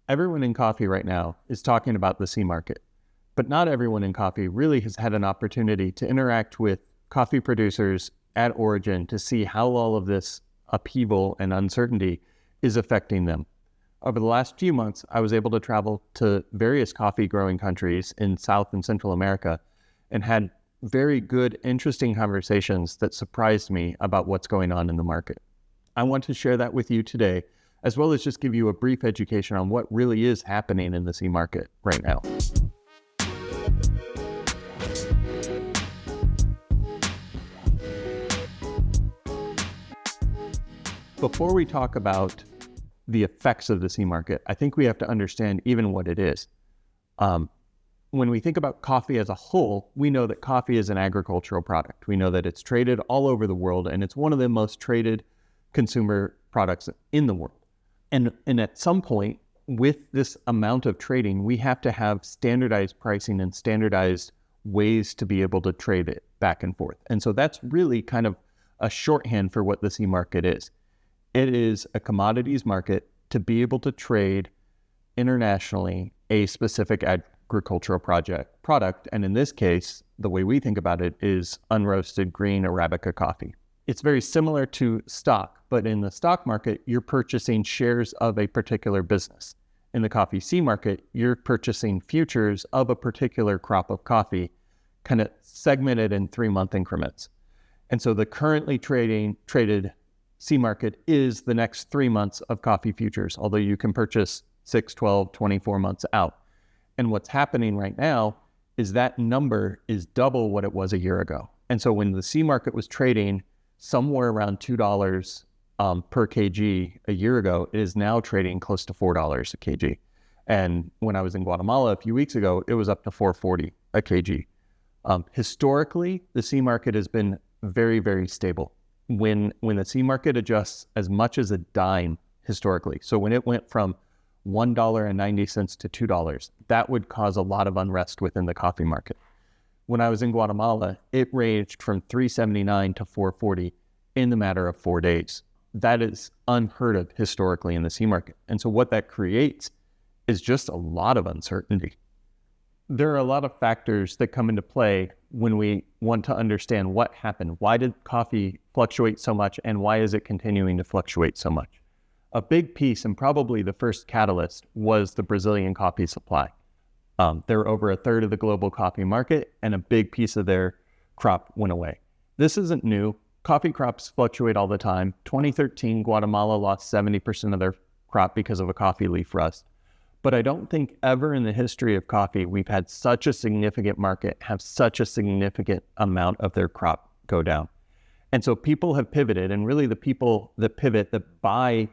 Everyone in coffee right now is talking about the C market, but not everyone in coffee really has had an opportunity to interact with coffee producers at origin to see how all of this upheaval and uncertainty is affecting them. Over the last few months, I was able to travel to various coffee growing countries in South and Central America and had very good, interesting conversations that surprised me about what's going on in the market. I want to share that with you today, as well as just give you a brief education on what really is happening in the C market right now. Before we talk about the effects of the C market, I think we have to understand even what it is. When we think about coffee as a whole, we know that coffee is an agricultural product. We know that it's traded all over the world, and it's one of the most traded consumer products in the world. And at some point, with this amount of trading, we have to have standardized pricing and standardized ways to be able to trade it back and forth. And so that's really kind of a shorthand for what the C market is. It is a commodities market to be able to trade internationally a specific agricultural product. And in this case, the way we think about it is unroasted green Arabica coffee. It's very similar to stock, but in the stock market, you're purchasing shares of a particular business. In the coffee C market, you're purchasing futures of a particular crop of coffee, kind of segmented in 3-month increments. And so the currently traded C market is the next 3 months of coffee futures, although you can purchase 6, 12, 24 months out. And what's happening right now is that number is double what it was a year ago. And so when the C market was trading somewhere around $2 per kg a year ago, it is now trading close to $4 a kg. And when I was in Guatemala a few weeks ago, it was up to $4.40 a kg. Historically, the C market has been very, very stable. When the C market adjusts as much as a dime historically, so when it went from $1.90 to $2, that would cause a lot of unrest within the coffee market. When I was in Guatemala, it ranged from $3.79 to $4.40 in the matter of 4 days. That is unheard of historically in the C market. And so what that creates is just a lot of uncertainty. There are a lot of factors that come into play when we want to understand what happened. Why did coffee fluctuate so much, and why is it continuing to fluctuate so much? A big piece, and probably the first catalyst, was the Brazilian coffee supply. They're over a third of the global coffee market, and a big piece of their crop went away. This isn't new. Coffee crops fluctuate all the time. 2013, Guatemala lost 70% of their crop because of a coffee leaf rust. But I don't think ever in the history of coffee we've had such a significant market have such a significant amount of their crop go down. And so people have pivoted, and really the people that pivot that buy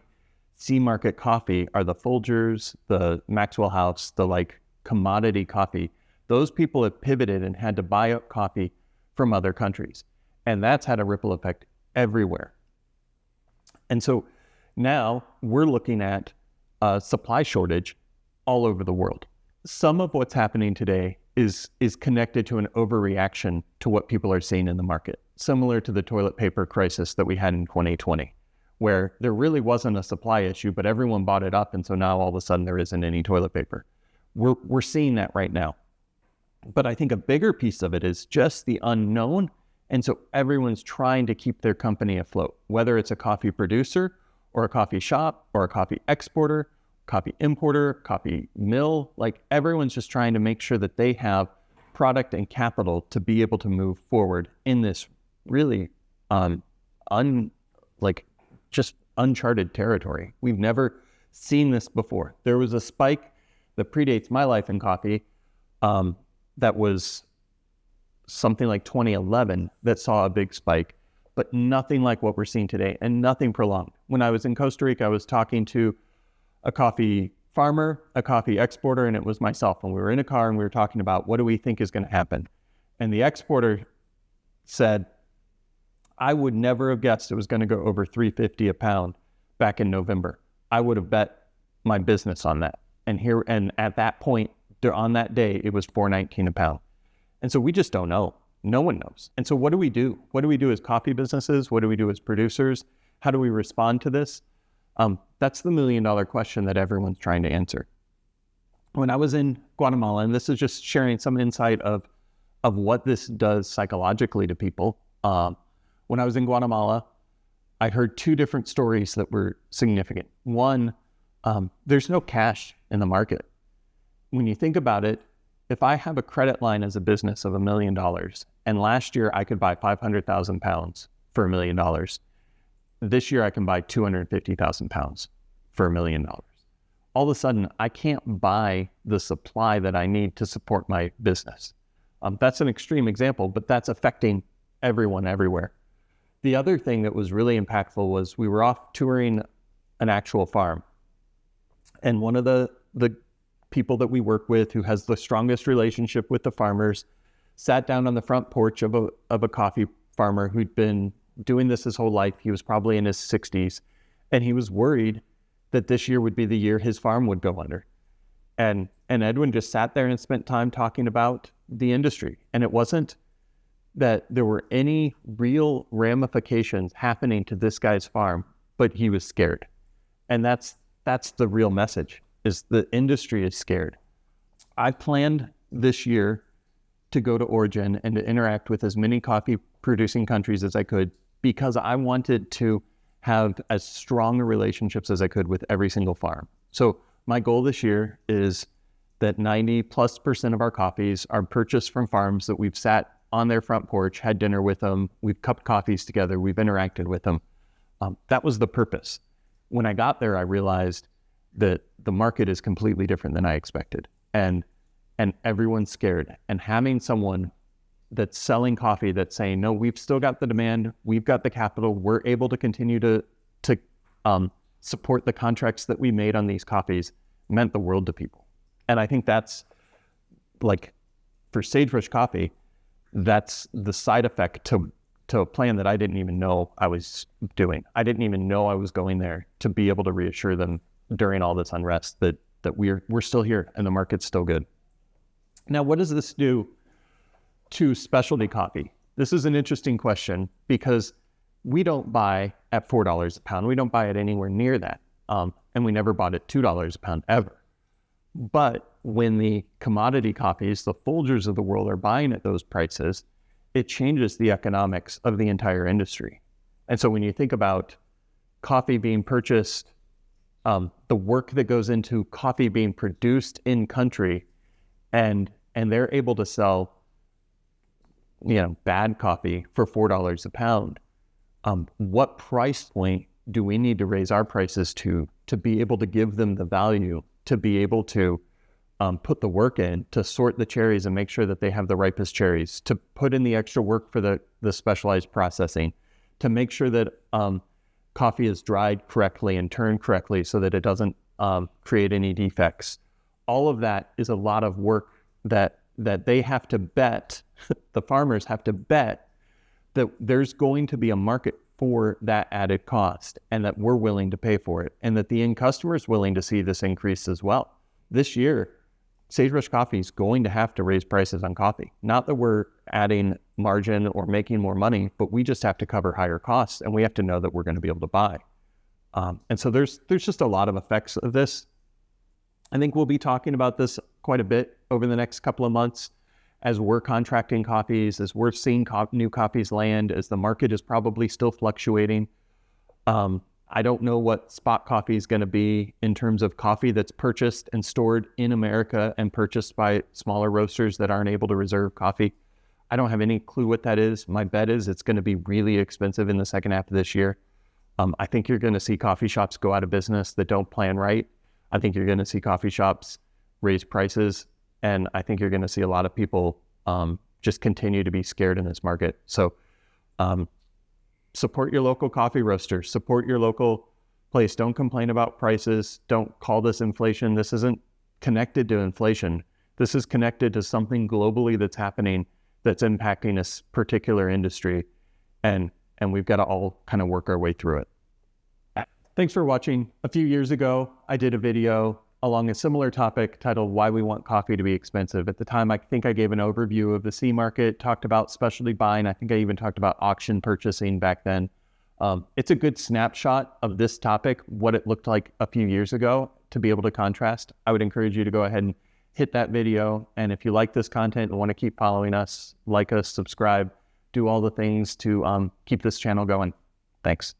C market coffee are the Folgers, the Maxwell House, the commodity coffee. Those people have pivoted and had to buy up coffee from other countries. And that's had a ripple effect everywhere. And so now we're looking at a supply shortage all over the world. Some of what's happening today is connected to an overreaction to what people are seeing in the market, similar to the toilet paper crisis that we had in 2020, where there really wasn't a supply issue, but everyone bought it up. And so now all of a sudden there isn't any toilet paper. We're seeing that right now. But I think a bigger piece of it is just the unknown. And so everyone's trying to keep their company afloat, whether it's a coffee producer or a coffee shop or a coffee exporter, coffee importer, coffee mill. Everyone's just trying to make sure that they have product and capital to be able to move forward in this really just uncharted territory. We've never seen this before. There was a spike that predates my life in coffee that was something like 2011 that saw a big spike, but nothing like what we're seeing today, and nothing prolonged. When I was in Costa Rica, I was talking to a coffee farmer, a coffee exporter, and it was myself. And we were in a car and we were talking about what do we think is going to happen. And the exporter said, I would never have guessed it was going to go over $3.50 a pound back in November. I would have bet my business on that. And at that point, on that day, it was $4.19 a pound. And so we just don't know. No one knows. And so what do we do? What do we do as coffee businesses? What do we do as producers? How do we respond to this? That's the $1 million question that everyone's trying to answer. when I was in Guatemala, and this is just sharing some insight of what this does psychologically to people. When I was in Guatemala, I heard two different stories that were significant. One, there's no cash in the market. When you think about it, if I have a credit line as a business of $1 million, and last year I could buy 500,000 pounds for $1 million, this year I can buy 250,000 pounds for $1 million. All of a sudden, I can't buy the supply that I need to support my business. That's an extreme example, but that's affecting everyone everywhere. The other thing that was really impactful was we were off touring an actual farm. And one of the people that we work with who has the strongest relationship with the farmers sat down on the front porch of a coffee farmer who'd been doing this his whole life. He was probably in his 60s, and he was worried that this year would be the year his farm would go under. And Edwin just sat there and spent time talking about the industry. And it wasn't that there were any real ramifications happening to this guy's farm, but he was scared. And that's the real message, is the industry is scared. I planned this year to go to Origin and to interact with as many coffee producing countries as I could, because I wanted to have as strong relationships as I could with every single farm. So my goal this year is that 90+% of our coffees are purchased from farms that we've sat on their front porch, had dinner with them, we've cupped coffees together, we've interacted with them. That was the purpose. When I got there, I realized that the market is completely different than I expected. And everyone's scared. And having someone that's selling coffee that's saying, no, we've still got the demand, we've got the capital, we're able to continue to support the contracts that we made on these coffees, meant the world to people. And I think that's, like, for Sagebrush Coffee, that's the side effect to a plan that I didn't even know I was doing. I didn't even know I was going there to be able to reassure them during all this unrest that we're still here and the market's still good. Now, what does this do to specialty coffee? This is an interesting question, because we don't buy at $4 a pound. We don't buy it anywhere near that. And we never bought at $2 a pound ever. But when the commodity coffees, the Folgers of the world, are buying at those prices, it changes the economics of the entire industry. And so when you think about coffee being purchased, the work that goes into coffee being produced in country, and they're able to sell, bad coffee for $4 a pound, what price point do we need to raise our prices to be able to give them the value, to be able to put the work in, to sort the cherries and make sure that they have the ripest cherries, to put in the extra work for the specialized processing, to make sure that coffee is dried correctly and turned correctly so that it doesn't create any defects. All of that is a lot of work that they have to bet, the farmers have to bet, that there's going to be a market for that added cost, and that we're willing to pay for it, and that the end customer is willing to see this increase as well. This year, Sagebrush Coffee is going to have to raise prices on coffee. Not that we're adding margin or making more money, but we just have to cover higher costs, and we have to know that we're going to be able to buy. And so there's just a lot of effects of this. I think we'll be talking about this quite a bit over the next couple of months as we're contracting coffees, as we're seeing new coffees land, as the market is probably still fluctuating. I don't know what spot coffee is going to be in terms of coffee that's purchased and stored in America and purchased by smaller roasters that aren't able to reserve coffee. I don't have any clue what that is. My bet is it's going to be really expensive in the second half of this year. I think you're going to see coffee shops go out of business that don't plan right. I think you're going to see coffee shops raise prices, and I think you're going to see a lot of people just continue to be scared in this market. So support your local coffee roaster, support your local place. Don't complain about prices. Don't call this inflation. This isn't connected to inflation. This is connected to something globally that's happening that's impacting a particular industry. And we've got to all kind of work our way through it. Thanks for watching. A few years ago, I did a video along a similar topic titled Why We Want Coffee to Be Expensive. At the time, I think I gave an overview of the C market, talked about specialty buying. I think I even talked about auction purchasing back then. It's a good snapshot of this topic, what it looked like a few years ago, to be able to contrast. I would encourage you to go ahead and hit that video. And if you like this content and want to keep following us, like us, subscribe, do all the things to keep this channel going. Thanks.